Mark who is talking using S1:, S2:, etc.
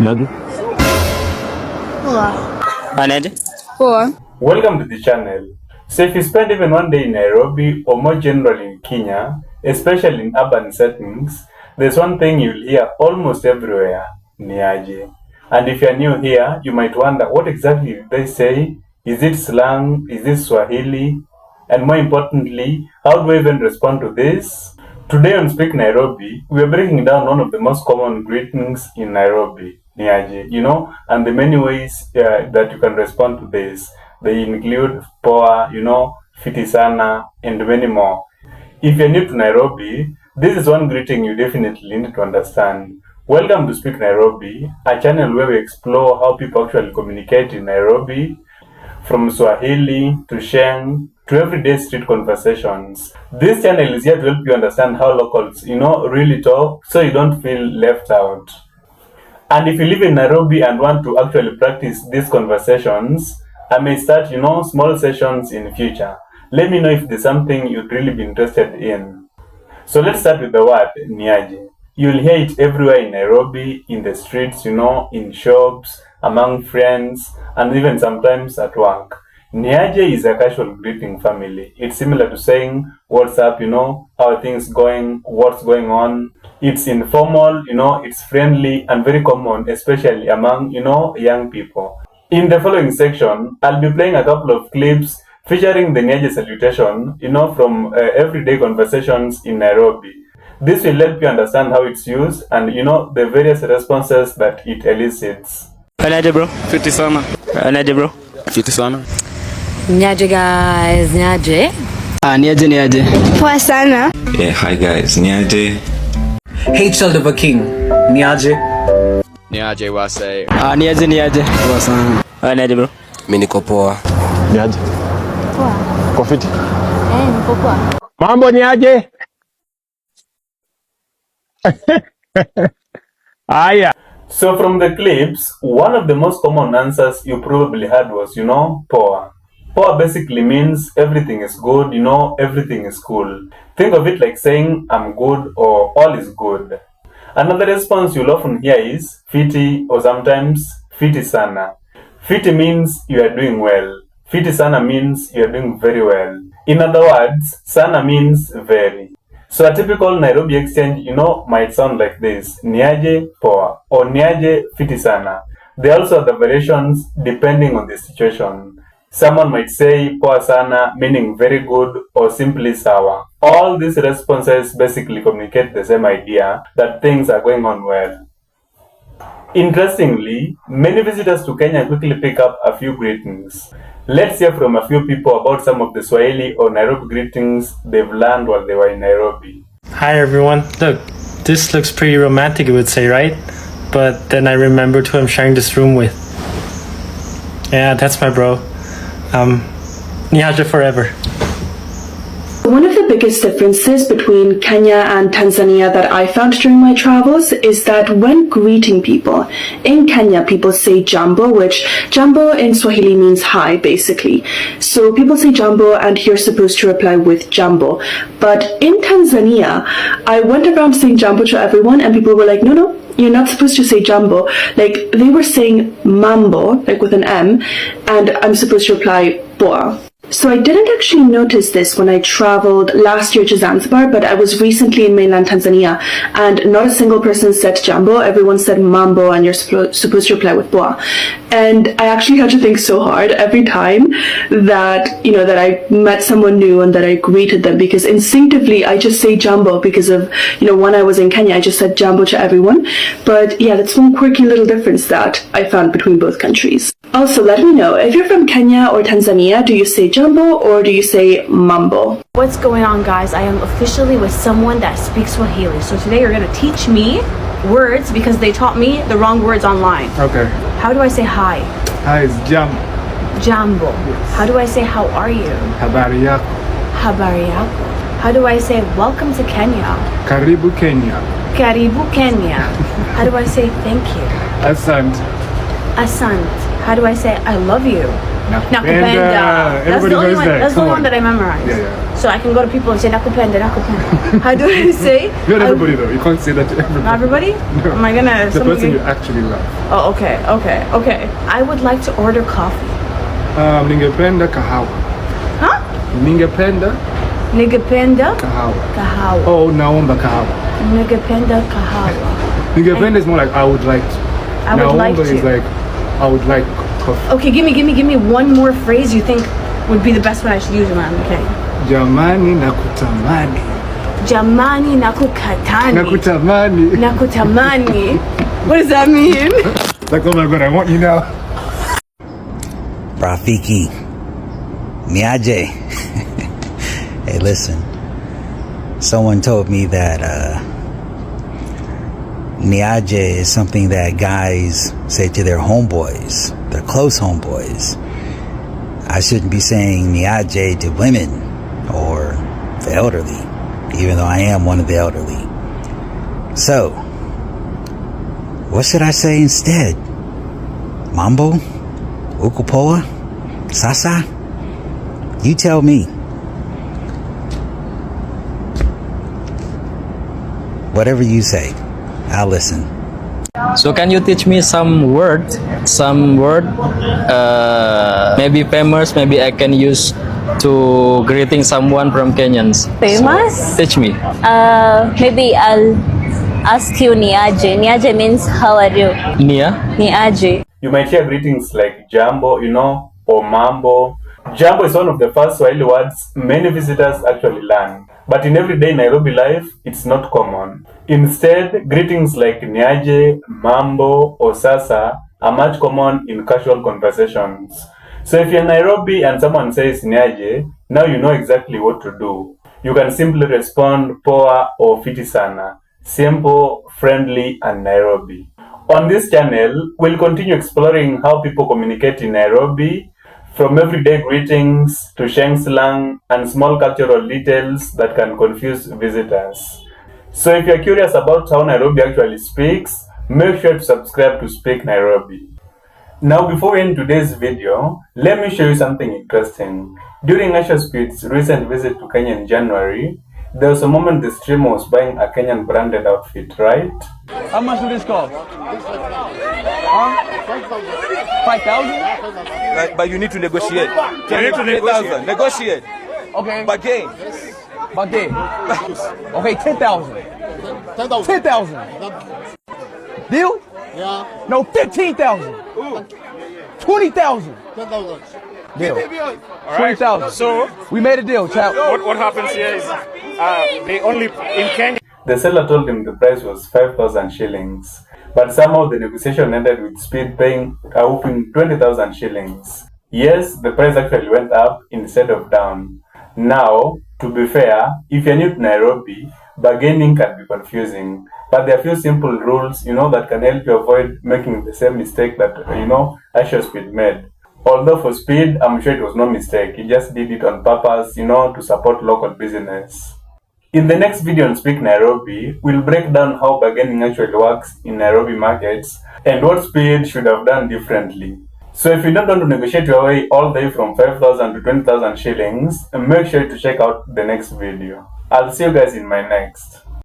S1: Niaje?
S2: Poa.
S3: Niaje?
S2: Poa.
S4: Welcome to the channel. So if you spend even one day in Nairobi or more generally in Kenya, especially in urban settings, there's one thing you'll hear almost everywhere, Niaje. And if you're new here, you might wonder what exactly did they say? Is it slang? Is it Swahili? And more importantly, how do I even respond to this? Today on Speak Nairobi, we are breaking down one of the most common greetings in Nairobi, Niaje, and the many ways that you can respond to this. They include poa, fiti sana, and many more. If you're new to Nairobi, this is one greeting you definitely need to understand. Welcome to Speak Nairobi, a channel where we explore how people actually communicate in Nairobi, from Swahili to Sheng to everyday street conversations. This channel is here to help you understand how locals, really talk so you don't feel left out. And if you live in Nairobi and want to actually practice these conversations, I may start, small sessions in the future. Let me know if there's something you'd really be interested in. So let's start with the word Niaje. You'll hear it everywhere in Nairobi, in the streets, in shops, among friends, and even sometimes at work. Niaje is a casual greeting family. It's similar to saying, what's up, how are things going, what's going on. It's informal, it's friendly and very common, especially among, young people. In the following section, I'll be playing a couple of clips featuring the Niaje salutation, from everyday conversations in Nairobi. This will help you understand how it's used and, the various responses that it elicits.
S3: Niaje bro?
S1: Fiti sana.
S3: Niaje bro?
S1: Fiti sana.
S2: Niaje guys, Niaje.
S3: Niaje.
S2: Poa sana.
S5: Yeah, hi guys, Niaje.
S6: Hey, child of a king, Niaje.
S1: Niaje wase.
S3: Niaje.
S6: Poa sana.
S3: Niaje bro?
S6: Mimi niko poa.
S1: Niaje.
S2: Poa.
S1: Kwa fiti.
S2: Niko poa.
S1: Mambo niaje? Aya.
S4: So from the clips, one of the most common answers you probably heard was, poa. Poa basically means everything is good, everything is cool. Think of it like saying I'm good or all is good. Another response you'll often hear is fiti or sometimes fiti sana. Fiti means you are doing well. Fiti sana means you are doing very well. In other words, sana means very. So a typical Nairobi exchange, might sound like this: Niaje poa or Niaje fiti sana. There are also other variations depending on the situation. Someone might say poa sana, meaning very good, or simply sawa. All these responses basically communicate the same idea that things are going on well. Interestingly, many visitors to Kenya quickly pick up a few greetings. Let's hear from a few people about some of the Swahili or Nairobi greetings they've learned while they were in Nairobi.
S7: Hi everyone. Look, this looks pretty romantic, you would say, right? But then I remembered who I'm sharing this room with. Yeah, that's my bro. Niaje forever.
S8: One of the biggest differences between Kenya and Tanzania that I found during my travels is that when greeting people, in Kenya people say Jambo, which Jambo in Swahili means hi basically. So people say Jambo and you're supposed to reply with Jambo. But in Tanzania, I went around saying Jambo to everyone and people were like, no, you're not supposed to say Jambo. Like they were saying Mambo, like with an M, and I'm supposed to reply Poa. So I didn't actually notice this when I traveled last year to Zanzibar, but I was recently in mainland Tanzania and not a single person said Jambo. Everyone said Mambo and you're supposed to reply with Poa. And I actually had to think so hard every time that, that I met someone new and that I greeted them, because instinctively I just say Jambo because of, when I was in Kenya, I just said Jambo to everyone. But yeah, that's one quirky little difference that I found between both countries. Also, let me know, if you're from Kenya or Tanzania, do you say Jambo or do you say Mambo?
S9: What's going on, guys? I am officially with someone that speaks Swahili. So today you're going to teach me words because they taught me the wrong words online.
S10: Okay.
S9: How do I say hi?
S10: Hi is Jambo.
S9: Jambo.
S10: Yes.
S9: How do I say how are you?
S10: Habari yako.
S9: Habari yako. How do I say welcome to Kenya?
S10: Karibu Kenya.
S9: Karibu Kenya. How do I say thank you?
S10: Asante.
S9: Asante. How do I say I love you? Nakupenda. That's the only one. That's the one that I memorized.
S10: Yeah.
S9: So I can go to people and say nakupenda, nakupenda. How do I say?
S10: Not everybody though. You can't say that to everybody.
S9: Not everybody?
S10: No.
S9: Am I gonna?
S10: The person you actually love.
S9: Oh, okay. I would like to order coffee.
S10: Ningependa kahawa.
S9: Huh?
S10: Ningependa
S9: Nigapenda
S10: kahawa.
S9: kahawa.
S10: Oh, naomba kahawa.
S9: Nigapenda kahawa.
S10: Ningependa is more like I would like to.
S9: I would like
S10: Naomba
S9: to.
S10: is like I would like coffee.
S9: Okay, give me one more phrase you think would be the best one I should use, man. Okay.
S10: Jamani nakutamani.
S9: Jamani nakukatani.
S10: Nakutamani.
S9: Nakutamani. What does that mean?
S10: Like, oh my god, I want you now.
S11: Rafiki. Niaje. Hey, listen. Someone told me that Niaje is something that guys say to their homeboys, their close homeboys. I shouldn't be saying Niaje to women or the elderly, even though I am one of the elderly. So, what should I say instead? Mambo? Ukupoa? Sasa? You tell me. Whatever you say, I'll listen.
S3: So can you teach me some word, maybe famous, maybe I can use to greeting someone from Kenyans.
S2: Famous?
S3: So, teach me.
S2: Maybe I'll ask you Niaje. Niaje means how are you? Niaje.
S4: You might hear greetings like Jambo, or Mambo. Jambo is one of the first Swahili words many visitors actually learn. But in everyday Nairobi life, it's not common. Instead, greetings like Niaje, Mambo, or Sasa are much common in casual conversations. So if you're in Nairobi and someone says Niaje, now you know exactly what to do. You can simply respond Poa or Fiti sana. Simple, friendly, and Nairobi. On this channel, we'll continue exploring how people communicate in Nairobi, from everyday greetings to Sheng slang and small cultural details that can confuse visitors. So if you're curious about how Nairobi actually speaks, make sure to subscribe to Speak Nairobi. Now before we end today's video, let me show you something interesting. During Asha Speed's recent visit to Kenya in January, there was a moment the streamer was buying a Kenyan branded outfit, right?
S3: How much do this cost? 5,000?
S12: But you need to negotiate. You need to negotiate. Negotiate.
S3: Okay.
S12: Bargain.
S3: Okay, 10,000. 10,000. Deal?
S12: Yeah.
S3: No, 15,000. 20,000.
S12: 10,000.
S3: Deal. 20,000.
S13: So
S3: we made a deal, chap.
S13: What happens here is they only in Kenya.
S4: The seller told him the price was 5,000 shillings, but somehow the negotiation ended with Speed paying a whopping 20,000 shillings. Yes, the price actually went up instead of down. Now, to be fair, if you're new to Nairobi, bargaining can be confusing, but there are a few simple rules, that can help you avoid making the same mistake that, Asha Speed made. Although for Speed, I'm sure it was no mistake. He just did it on purpose, to support local business. In the next video on Speak Nairobi, we'll break down how bargaining actually works in Nairobi markets and what Speed should have done differently. So if you don't want to negotiate your way all the way from 5,000 to 20,000 shillings, make sure to check out the next video. I'll see you guys in my next.